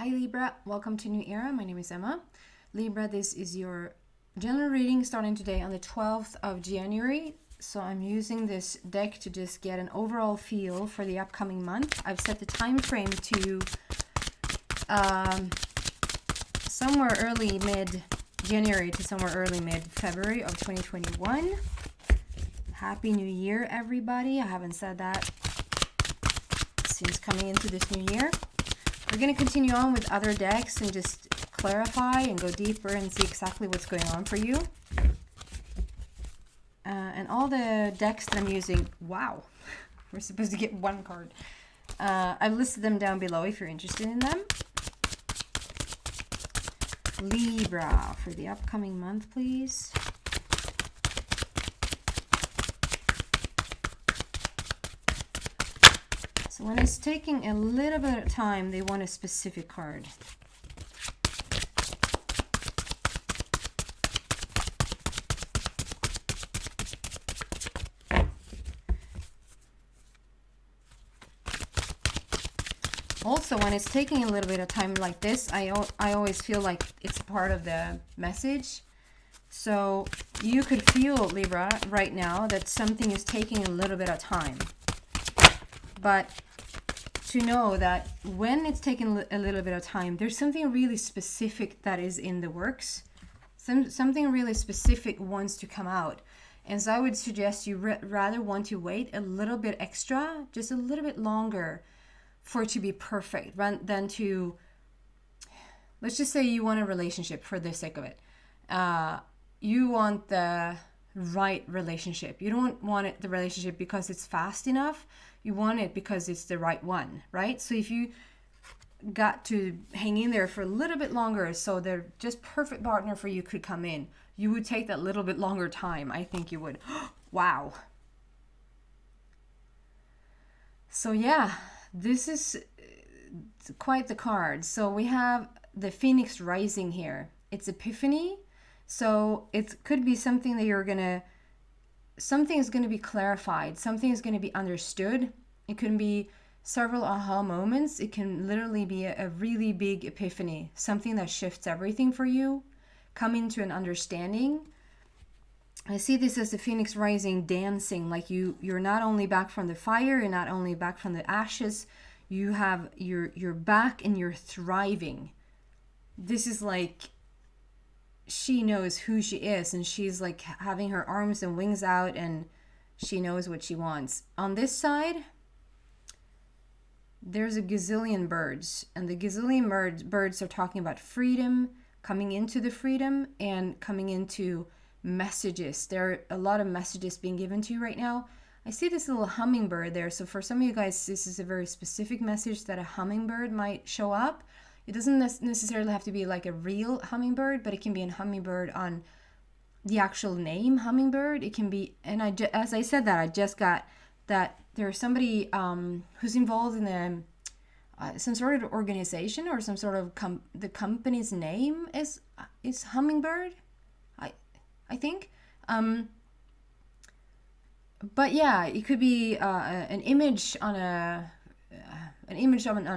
Hi Libra, welcome to New Era. My name is Emma. Libra, this is your general reading starting today on the 12th of January. So I'm using this deck to just get an overall feel for the upcoming month. I've set the time frame to somewhere early mid-January to somewhere early mid-February of 2021. Happy New Year, everybody. I haven't said that since coming into this new year. We're going to continue on with other decks and just clarify and go deeper and see exactly what's going on for you. And all the decks that I'm using, wow, we're supposed to get one card. I've listed them down below if you're interested in them. Libra for the upcoming month, please. So when it's taking a little bit of time, they want a specific card. Also, when it's taking a little bit of time like this, I always feel like it's part of the message. So you could feel, Libra, right now that something is taking a little bit of time. But to know that when it's taking a little bit of time, there's something really specific that is in the works. Something really specific wants to come out. And so I would suggest you rather want to wait a little bit extra, just a little bit longer for it to be perfect, than to, let's just say you want a relationship for the sake of it. You want the right relationship. You don't want the relationship because it's fast enough. You want it because it's the right one, right? So if you got to hang in there for a little bit longer so the just perfect partner for you could come in, you would take that little bit longer time. I think you would. Wow. So yeah, this is quite the card. So we have the Phoenix rising here. It's Epiphany. So it could be something that something is going to be clarified. Something is going to be understood. It can be several aha moments. It can literally be a really big epiphany. Something that shifts everything for you. Coming to an understanding. I see this as the Phoenix rising dancing. Like you're not only back from the fire. You're not only back from the ashes. You're back and you're thriving. This is like, she knows who she is and she's like having her arms and wings out and she knows what she wants. On this side, there's a gazillion birds, and the gazillion birds are talking about freedom, coming into the freedom and coming into messages. There are a lot of messages being given to you right now. I see this little hummingbird there. So for some of you guys, this is a very specific message that a hummingbird might show up. It doesn't necessarily have to be like a real hummingbird, but it can be a hummingbird on the actual name hummingbird. It can be, and as I said that, I just got that there's somebody who's involved in some sort of organization or some sort of the company's name is Hummingbird, I think. But yeah, it could be an image on on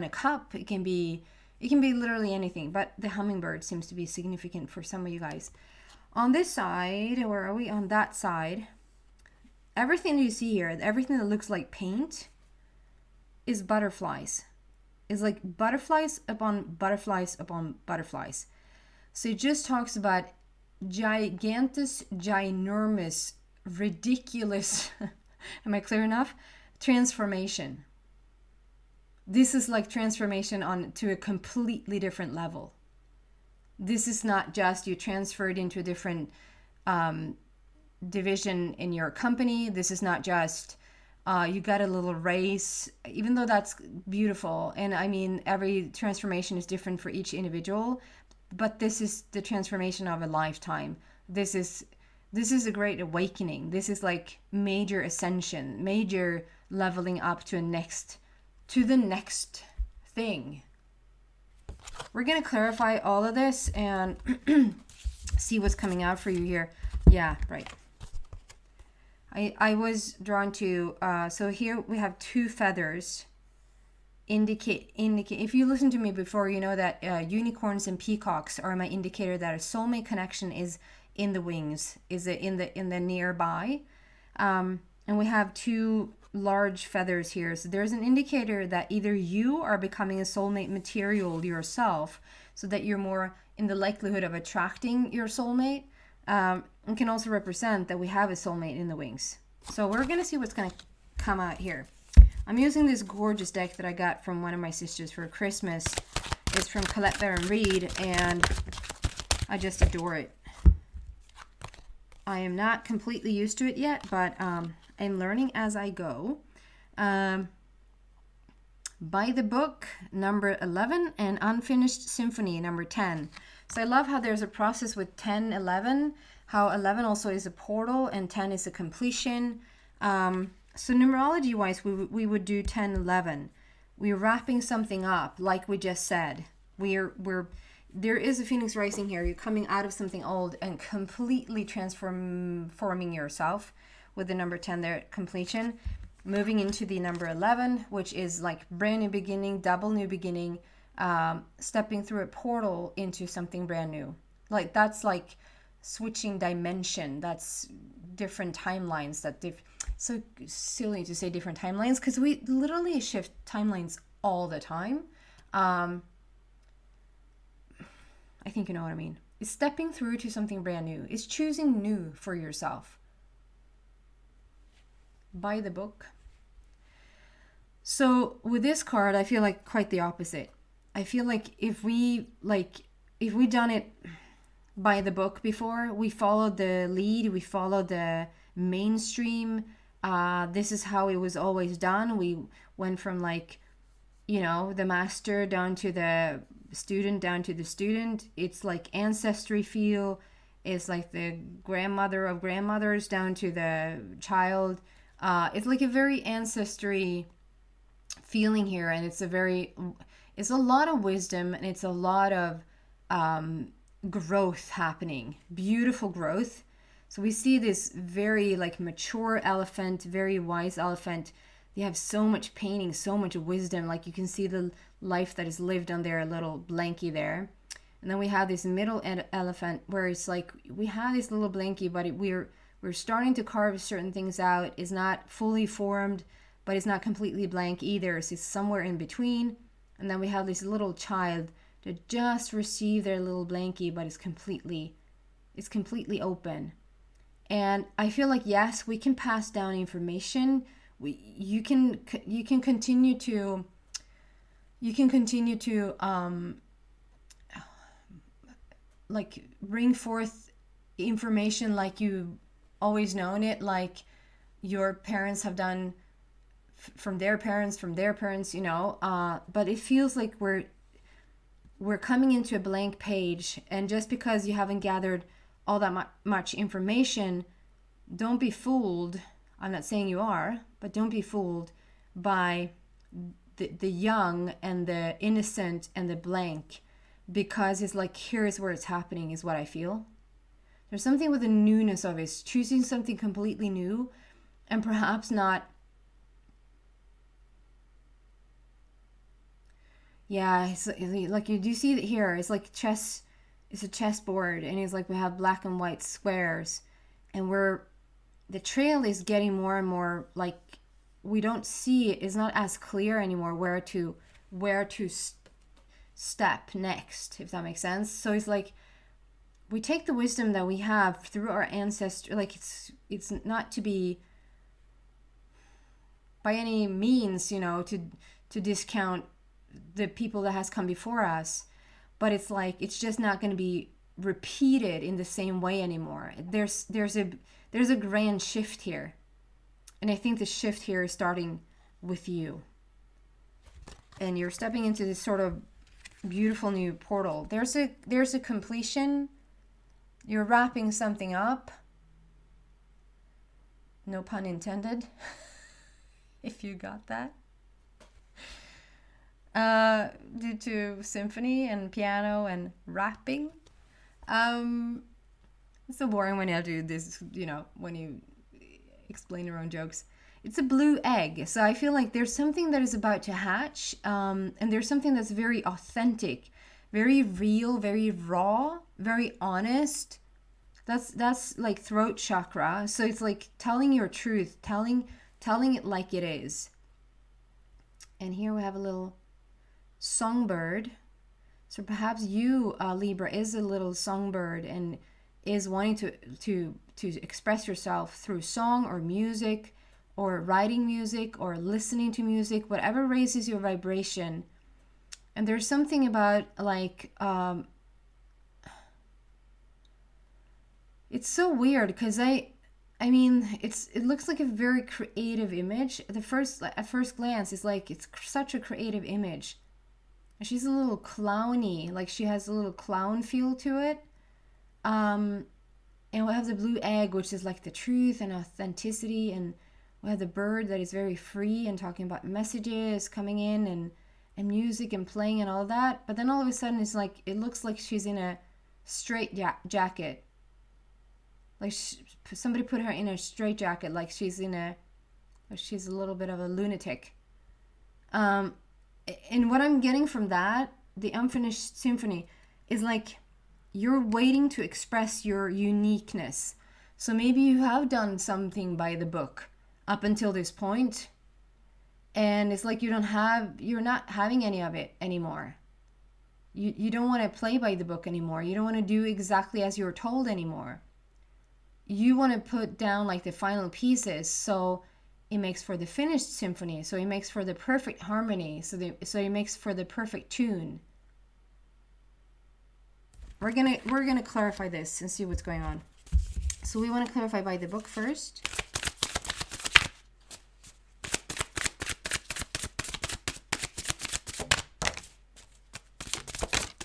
a cup. It can be literally anything, but the hummingbird seems to be significant for some of you guys. On this side, where are we? On that side, everything you see here, everything that looks like paint is butterflies. It's like butterflies upon butterflies upon butterflies. So it just talks about ginormous, ridiculous, am I clear enough? Transformation. This is like transformation on to a completely different level. This is not just you transferred into a different division in your company. This is not just you got a little raise, even though that's beautiful. And I mean, every transformation is different for each individual, but this is the transformation of a lifetime. This is a great awakening. This is like major ascension, major leveling up to the next thing. We're going to clarify all of this and see what's coming out for you here. Yeah, right. I was drawn to, so here we have two feathers indicate if you listen to me before, you know that unicorns and peacocks are my indicator that a soulmate connection is in the wings, is in the nearby. And we have two large feathers here, so there's an indicator that either you are becoming a soulmate material yourself, so that you're more in the likelihood of attracting your soulmate. It can also represent that we have a soulmate in the wings. So we're gonna see what's gonna come out here. I'm using this gorgeous deck that I got from one of my sisters for Christmas. It's from Colette and Reid, and I just adore it. I am not completely used to it yet, but I'm learning as I go. By the Book, number 11, and Unfinished Symphony, number 10. So I love how there's a process with 10, 11, how 11 also is a portal and 10 is a completion. So numerology-wise, we would do 10, 11. We're wrapping something up, like we just said. There is a phoenix rising here. You're coming out of something old and completely transforming yourself with the number 10 there, completion. Moving into the number 11, which is like brand new beginning, double new beginning, stepping through a portal into something brand new. Like that's like switching dimension. That's different timelines. So silly to say different timelines, because we literally shift timelines all the time. I think you know what I mean. It's stepping through to something brand new. It's choosing new for yourself. By the Book. So with this card, I feel like quite the opposite. I feel like if we done it by the book before, we followed the lead, we followed the mainstream. This is how it was always done. We went from the master down to the student. It's like ancestry feel. It's like the grandmother of grandmothers down to the child. It's like a very ancestry feeling here, and it's a lot of wisdom, and it's a lot of growth happening, beautiful growth. So we see this very mature elephant, very wise elephant. They have so much painting, so much wisdom. Like you can see the life that is lived on their little blankie there. And then we have this middle elephant where it's like we have this little blankie, but we're starting to carve certain things out. It's not fully formed, but it's not completely blank either. So it's somewhere in between. And then we have this little child that just received their little blankie, but it's completely open. And I feel like, yes, we can pass down information. You can continue to bring forth information like you always known it, like your parents have done from their parents, but it feels like we're coming into a blank page. And just because you haven't gathered all that much information, don't be fooled. I'm not saying you are, but don't be fooled by the young and the innocent and the blank, because it's like, here's where it's happening, is what I feel. There's something with the newness of it. It's choosing something completely new, and perhaps not. Yeah, it's like you do see it here. It's like chess. It's a chessboard, and it's like we have black and white squares, and the trail is getting more and more like we don't see it. It's not as clear anymore where to step next, if that makes sense. So it's like we take the wisdom that we have through our ancestors. Like it's not to be by any means, to discount the people that has come before us, but it's like it's just not going to be repeated in the same way anymore. There's a grand shift here, and I think the shift here is starting with you, and you're stepping into this sort of beautiful new portal. There's a completion. You're wrapping something up, no pun intended. If you got that. Due to symphony and piano and rapping. It's so boring when you do this, when you explain your own jokes. it's a blue egg. So I feel like there's something that is about to hatch, and there's something that's very authentic, very real, very raw, very honest. That's like throat chakra. So it's like telling your truth, telling it like it is. And here we have a little songbird. So perhaps you, Libra, is a little songbird and is wanting to express yourself through song or music or writing music or listening to music, whatever raises your vibration. And there's something about like, it's so weird because I mean, it looks like a very creative image. At first glance, it's like it's such a creative image. She's a little clowny, like she has a little clown feel to it. And we have the blue egg, which is like the truth and authenticity, and we have the bird that is very free and talking about messages coming in and music and playing and all that. But then all of a sudden, it's like it looks like she's in a straight jacket. Like somebody put her in a straight jacket, like she's a little bit of a lunatic. And what I'm getting from that, the unfinished symphony, is like you're waiting to express your uniqueness. So maybe you have done something by the book up until this point, and it's like you're not having any of it anymore. You don't want to play by the book anymore. You don't want to do exactly as you're told anymore. You want to put down like the final pieces, so it makes for the finished symphony, so it makes for the perfect harmony, so it makes for the perfect tune. We're gonna clarify this and see what's going on. So we want to clarify by the book first.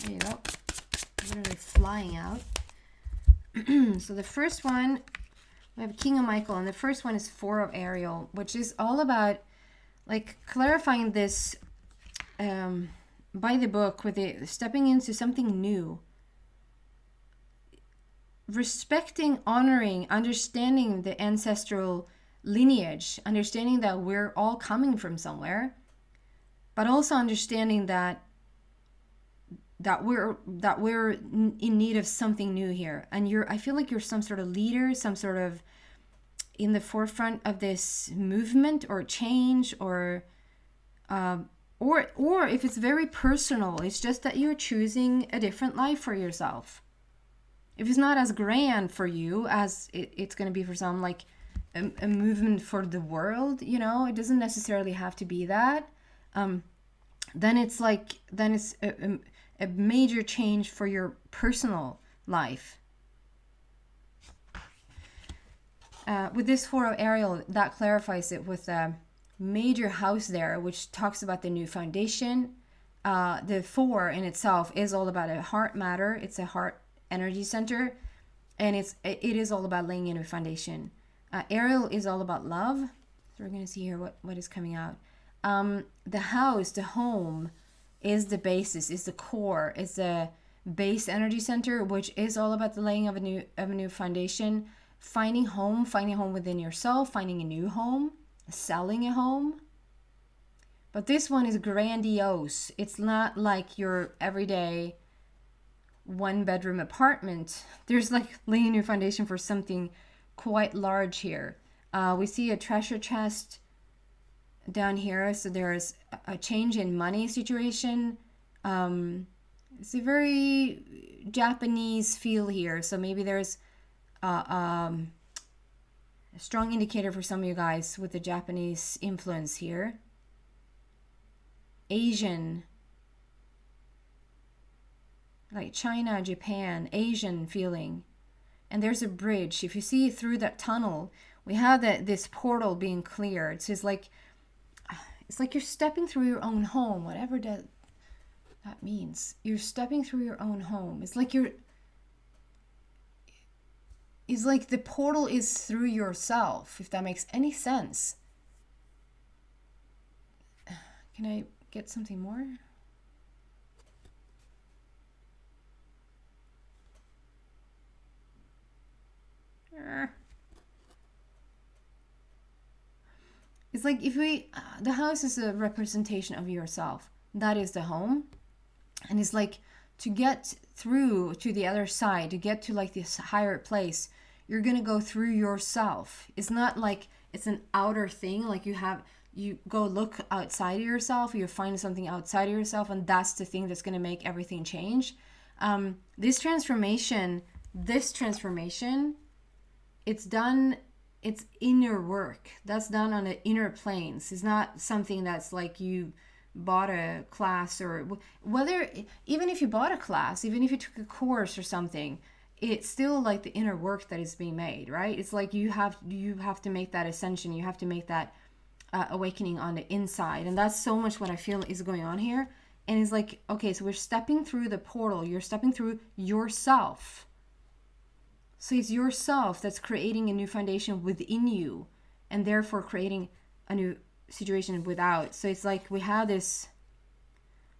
There you go. Literally flying out. So the first one, we have King of Michael, and the first one is Four of Ariel, which is all about like clarifying this by the book, with it stepping into something new, respecting, honoring, understanding the ancestral lineage, understanding that we're all coming from somewhere, but also understanding that we're in need of something new here. And I feel like you're some sort of leader, some sort of in the forefront of this movement or change, or if it's very personal, it's just that you're choosing a different life for yourself. If it's not as grand for you as it's going to be for some, like a movement for the world, it doesn't necessarily have to be that. Then it's a major change for your personal life. With this Four of Ariel, that clarifies it with a major house there, which talks about the new foundation. The Four in itself is all about a heart matter. It's a heart energy center, and it is all about laying in a foundation. Ariel is all about love. So we're going to see here what is coming out. The house, the home, is the basis, is the core, is the base energy center, which is all about the laying of a new foundation, finding home within yourself, finding a new home, selling a home. But this one is grandiose. It's not like your everyday one-bedroom apartment. There's like laying a new foundation for something quite large here. We see a treasure chest down here, so there's a change in money situation. It's a very Japanese feel here, so maybe there's a strong indicator for some of you guys with the Japanese influence here. Asian, like China, Japan, Asian feeling. And there's a bridge. If you see through that tunnel, we have this portal being cleared. So it's like you're stepping through your own home, whatever that means. You're stepping through your own home. It's like the portal is through yourself, if that makes any sense. Can I get something more? It's like if we, the house is a representation of yourself. That is the home. And it's like to get through to the other side, to get to like this higher place, you're going to go through yourself. It's not like it's an outer thing. Like you go look outside of yourself, you find something outside of yourself, and that's the thing that's going to make everything change. This transformation, it's done, it's inner work. That's done on the inner planes. It's not something that's like you bought a class, or whether, even if you bought a class, even if you took a course or something, it's still like the inner work that is being made, right? It's like you have to make that ascension. You have to make that awakening on the inside. And that's so much what I feel is going on here. And it's like, okay, so we're stepping through the portal. You're stepping through yourself. So it's yourself that's creating a new foundation within you, and therefore creating a new situation without. So it's like we have this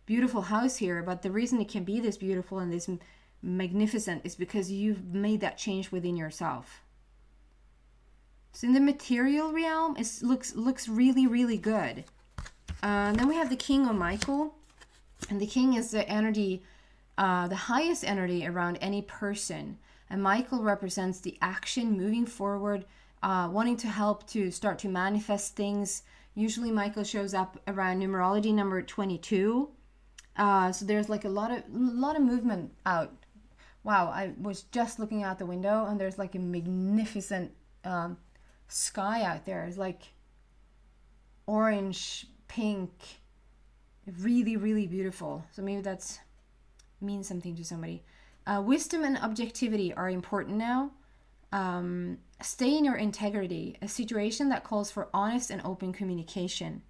beautiful house here, but the reason it can be this beautiful and this magnificent is because you've made that change within yourself. So in the material realm, it looks really, really good. Then we have the King of Michael, and the King is the energy, the highest energy around any person. And Michael represents the action, moving forward, wanting to help to start to manifest things. Usually Michael shows up around numerology number 22. So there's like a lot of movement out. Wow, I was just looking out the window, and there's like a magnificent sky out there. It's like orange, pink, really, really beautiful. So maybe that's means something to somebody. Wisdom and objectivity are important now. Stay in your integrity, a situation that calls for honest and open communication.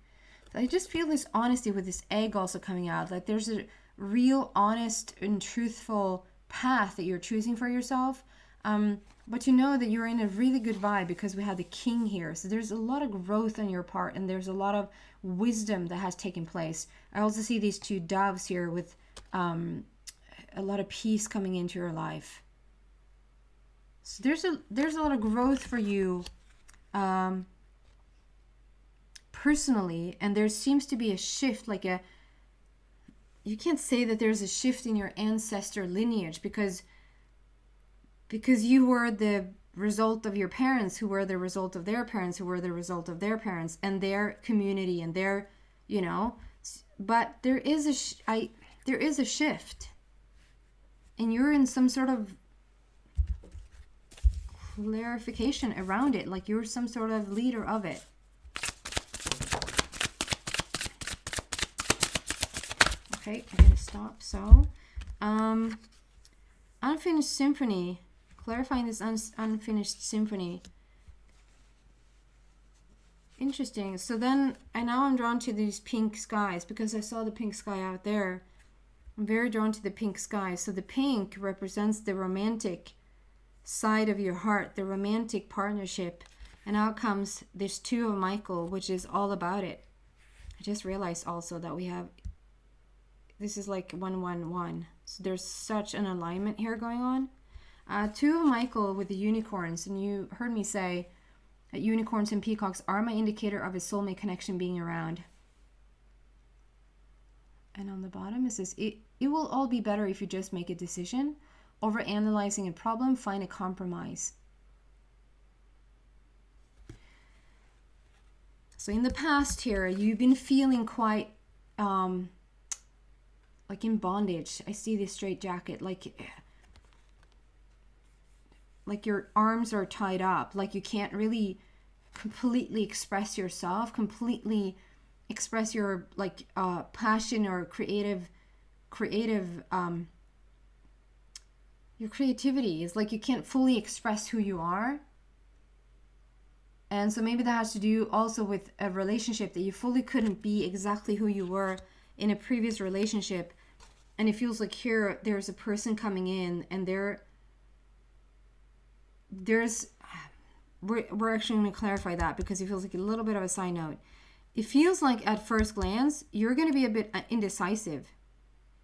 I just feel this honesty with this egg also coming out. Like there's a real honest and truthful path that you're choosing for yourself. But you know that you're in a really good vibe because we have the King here. So there's a lot of growth on your part, and there's a lot of wisdom that has taken place. I also see these two doves here with a lot of peace coming into your life. So there's a lot of growth for you personally, and there seems to be a shift, like you can't say that there's a shift in your ancestor lineage because you were the result of your parents, who were the result of their parents, who were the result of their parents and their community and their, but there is a shift, and you're in some sort of clarification around it, like you're some sort of leader of it. Okay, I'm gonna stop. So unfinished symphony, clarifying this unfinished symphony. Interesting. So then now I'm drawn to these pink skies because I saw the pink sky out there. I'm very drawn to the pink sky. So the pink represents the romantic side of your heart, the romantic partnership. And out comes this Two of Michael, which is all about it. I just realized also that we have, this is like 111. So there's such an alignment here going on. Two of Michael with the unicorns. And you heard me say that unicorns and peacocks are my indicator of a soulmate connection being around. And on the bottom it says, it will all be better if you just make a decision. Over analyzing a problem, find a compromise. So in the past here, you've been feeling quite like in bondage. I see this straitjacket, like your arms are tied up, like you can't really completely express yourself, completely express your passion or creative your creativity. Is like you can't fully express who you are. And so maybe that has to do also with a relationship that you fully couldn't be exactly who you were in a previous relationship. And it feels like here there's a person coming in, and we're actually going to clarify that because it feels like a little bit of a side note. It feels like at first glance you're going to be a bit indecisive.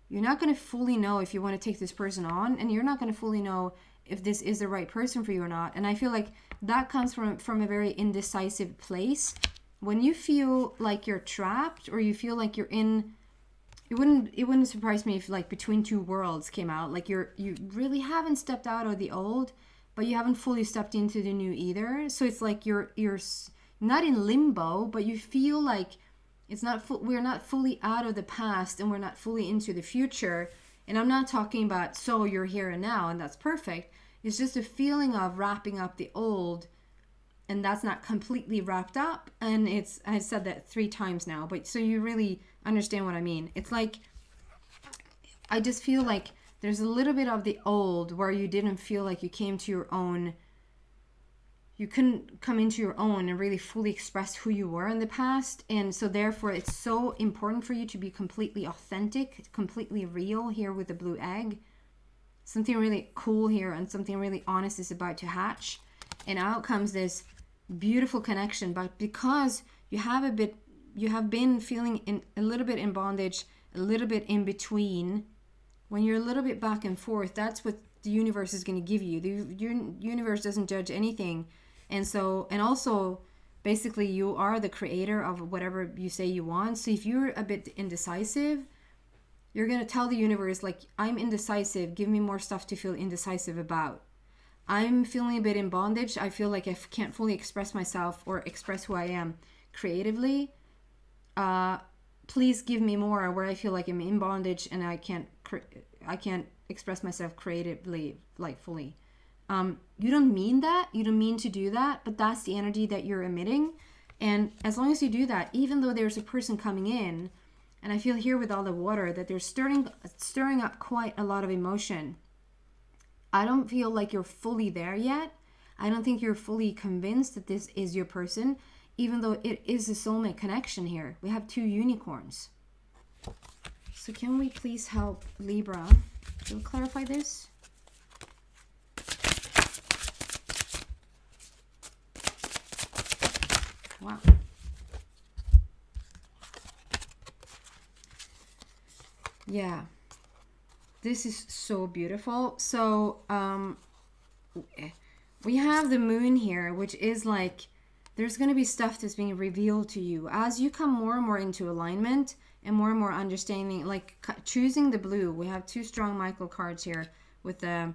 You're not going to fully know if you want to take this person on, and you're not going to fully know if this is the right person for you or not. And I feel like that comes from a very indecisive place. when you feel like you're trapped, or you feel like you're in, it wouldn't surprise me if like between two worlds came out, like you really haven't stepped out of the old, but you haven't fully stepped into the new either. So it's like you're not in limbo, but you feel like it's not we're not fully out of the past, and we're not fully into the future. And I'm not talking about so you're here and now and that's perfect. It's just a feeling of wrapping up the old, and that's not completely wrapped up. And it's, I said that 3 times now, but so you really understand what I mean. It's like, I just feel like there's a little bit of the old where you didn't feel like you came to your own, you couldn't come into your own and really fully express who you were in the past. And so therefore it's so important for you to be completely authentic, completely real here with the blue egg. Something really cool here and something really honest is about to hatch. And out comes this beautiful connection. But because you have been feeling a little bit in bondage, a little bit in between, when you're a little bit back and forth, that's what the universe is going to give you. The universe doesn't judge anything. And so, and also, basically, you are the creator of whatever you say you want. So if you're a bit indecisive, you're going to tell the universe, like, I'm indecisive. Give me more stuff to feel indecisive about. I'm feeling a bit in bondage. I feel like I can't fully express myself or express who I am creatively. Please give me more, where I feel like I'm in bondage and I can't express myself creatively, like fully. You don't mean that. You don't mean to do that, but that's the energy that you're emitting. And as long as you do that, even though there's a person coming in, and I feel here with all the water that they're stirring up quite a lot of emotion. I don't feel like you're fully there yet. I don't think you're fully convinced that this is your person, even though it is a soulmate connection here. We have 2 unicorns. So can we please help Libra to clarify this? Wow. Yeah. This is so beautiful. So we have the moon here, which is like, there's going to be stuff that's being revealed to you as you come more and more into alignment and more understanding, like choosing the blue. We have 2 strong Michael cards here with the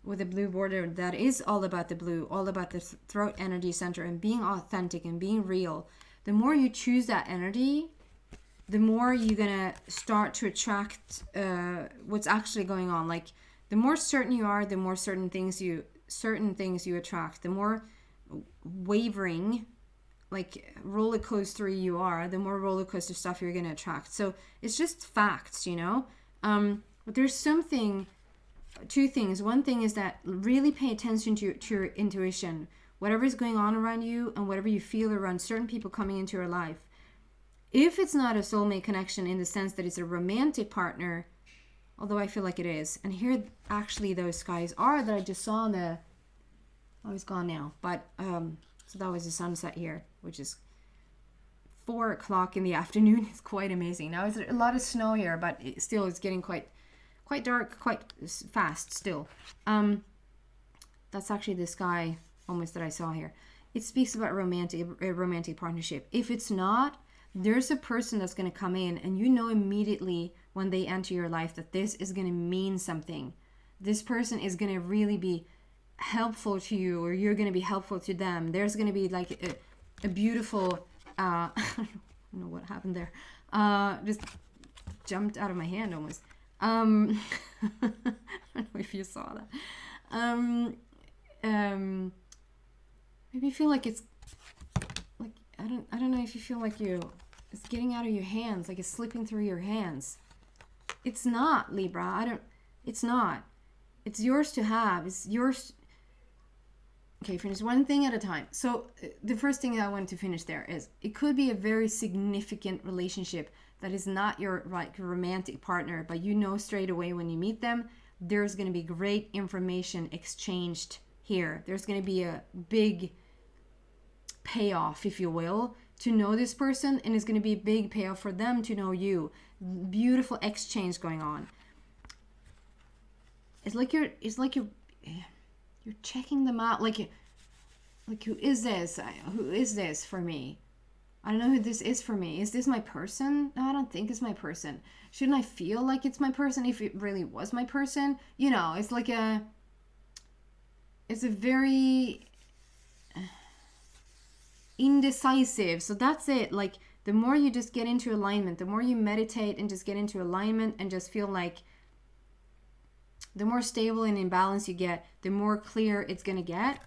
blue border that is all about the blue, all about the throat energy center and being authentic and being real. The more you choose that energy, the more you're gonna start to attract what's actually going on. Like the more certain you are, the more certain things you attract. The more wavering, like roller coaster you are, the more roller coaster stuff you're gonna attract. So it's just facts, you know. But there's 2 things. One thing is that really pay attention to your intuition. Whatever is going on around you and whatever you feel around certain people coming into your life. If it's not a soulmate connection in the sense that it's a romantic partner, although I feel like it is, and here actually those guys are that I just saw in the, oh, it's gone now, but so that was the sunset here, which is 4 o'clock in the afternoon. It's quite amazing. Now it's a lot of snow here, but it still it's getting quite dark, quite fast still. That's actually the sky almost that I saw here. It speaks about a romantic partnership. If it's not, there's a person that's going to come in and you know immediately when they enter your life that this is going to mean something. This person is going to really be helpful to you, or you're going to be helpful to them. There's going to be like a beautiful I don't know what happened there. Just jumped out of my hand almost. I don't know if you saw that. Maybe you feel like it's like I don't know if you feel like it's getting out of your hands, like it's slipping through your hands. It's not, Libra. It's not. It's yours to have. It's yours. Okay, finish one thing at a time. So the first thing I wanted to finish there is it could be a very significant relationship that is not your like romantic partner, but you know straight away when you meet them, there's going to be great information exchanged here. There's going to be a big payoff, if you will, to know this person, and it's going to be a big payoff for them to know you. Beautiful exchange going on. It's like you're checking them out, like who is this for me? I don't know who this is for me. Is this my person? No, I don't think it's my person. Shouldn't I feel like it's my person if it really was my person? You know, it's like it's a very indecisive. So that's it. Like, the more you just get into alignment, the more you meditate and just get into alignment and just feel like the more stable and in balance you get, the more clear it's going to get.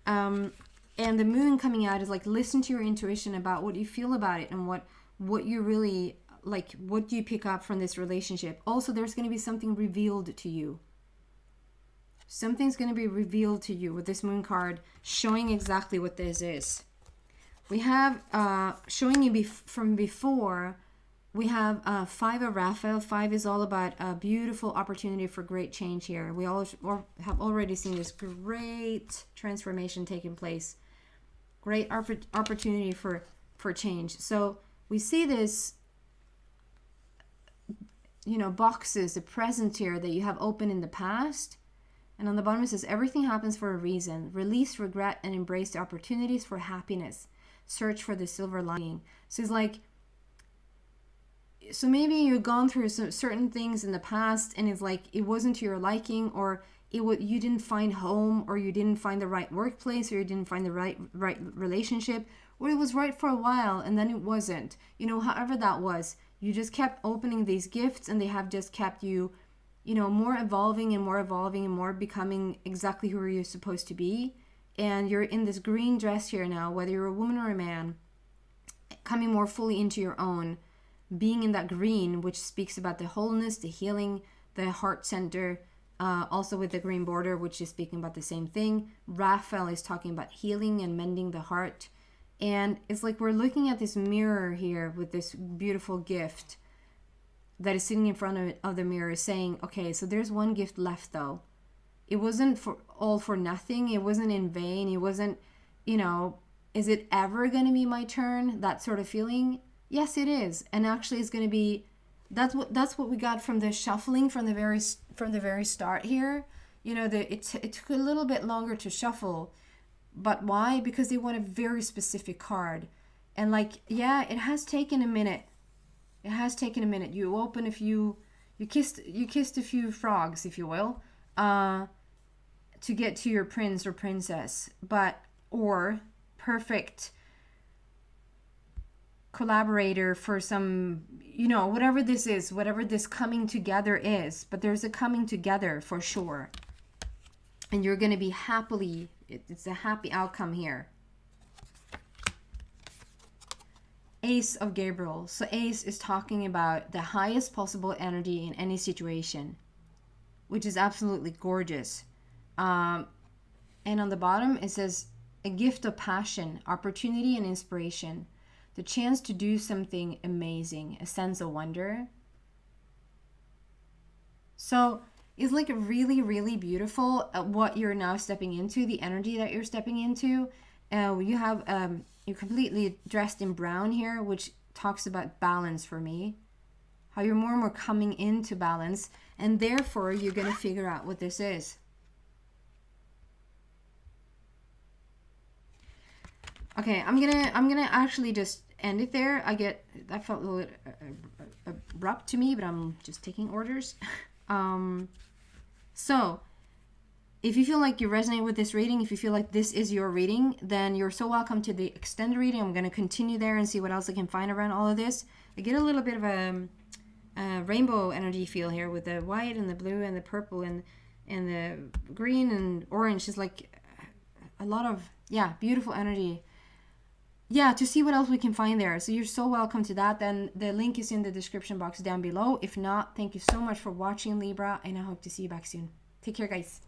And the moon coming out is like, listen to your intuition about what you feel about it and what you really like, what do you pick up from this relationship. Also, there's going to be something revealed to you. Something's going to be revealed to you with this moon card showing exactly what this is. We have showing you from before, we have 5 of Raphael. 5 is all about a beautiful opportunity for great change here. We all have already seen this great transformation taking place. Great opportunity for change. So we see this, you know, boxes, the present here that you have open in the past. And on the bottom it says, everything happens for a reason. Release regret and embrace the opportunities for happiness. Search for the silver lining. So it's like, so maybe you've gone through some certain things in the past and it's like it wasn't to your liking, or you didn't find home, or you didn't find the right workplace, or you didn't find the right relationship, or it was right for a while and then it wasn't. You know, however that was, you just kept opening these gifts and they have just kept you, you know, more evolving and more evolving and more becoming exactly who you're supposed to be. And you're in this green dress here now, whether you're a woman or a man, coming more fully into your own, being in that green, which speaks about the wholeness, the healing, the heart center, also with the green border, which is speaking about the same thing. Raphael is talking about healing and mending the heart. And it's like we're looking at this mirror here with this beautiful gift that is sitting in front of the mirror saying, okay, so there's one gift left though. It wasn't all for nothing. It wasn't in vain. It wasn't, you know, is it ever going to be my turn? That sort of feeling. Yes, it is. And actually it's going to be, that's what we got from the shuffling from the very start here. You know, it took a little bit longer to shuffle. But why? Because they want a very specific card. And like, yeah, it has taken a minute. It has taken a minute. You open a few, you kissed a few frogs, if you will, to get to your prince or princess, or perfect collaborator for some, you know, whatever this is, whatever this coming together is. But there's a coming together for sure. And you're going to be happily, it's a happy outcome here. Ace of Gabriel. So Ace is talking about the highest possible energy in any situation, which is absolutely gorgeous. And on the bottom it says a gift of passion, opportunity and inspiration, the chance to do something amazing, a sense of wonder. So it's like really, really beautiful what you're now stepping into, the energy that you're stepping into. You have you're completely dressed in brown here, which talks about balance for me. How you're more and more coming into balance, and therefore you're going to figure out what this is. Okay, I'm gonna actually just end it there. That felt a little abrupt to me, but I'm just taking orders. So if you feel like you resonate with this reading, if you feel like this is your reading, then you're so welcome to the extended reading. I'm going to continue there and see what else I can find around all of this. I get a little bit of a rainbow energy feel here with the white and the blue and the purple and the green and orange. Is like a lot of, yeah, beautiful energy. Yeah, to see what else we can find there. So you're so welcome to that. Then the link is in the description box down below. If not, thank you so much for watching, Libra, and I hope to see you back soon. Take care, guys.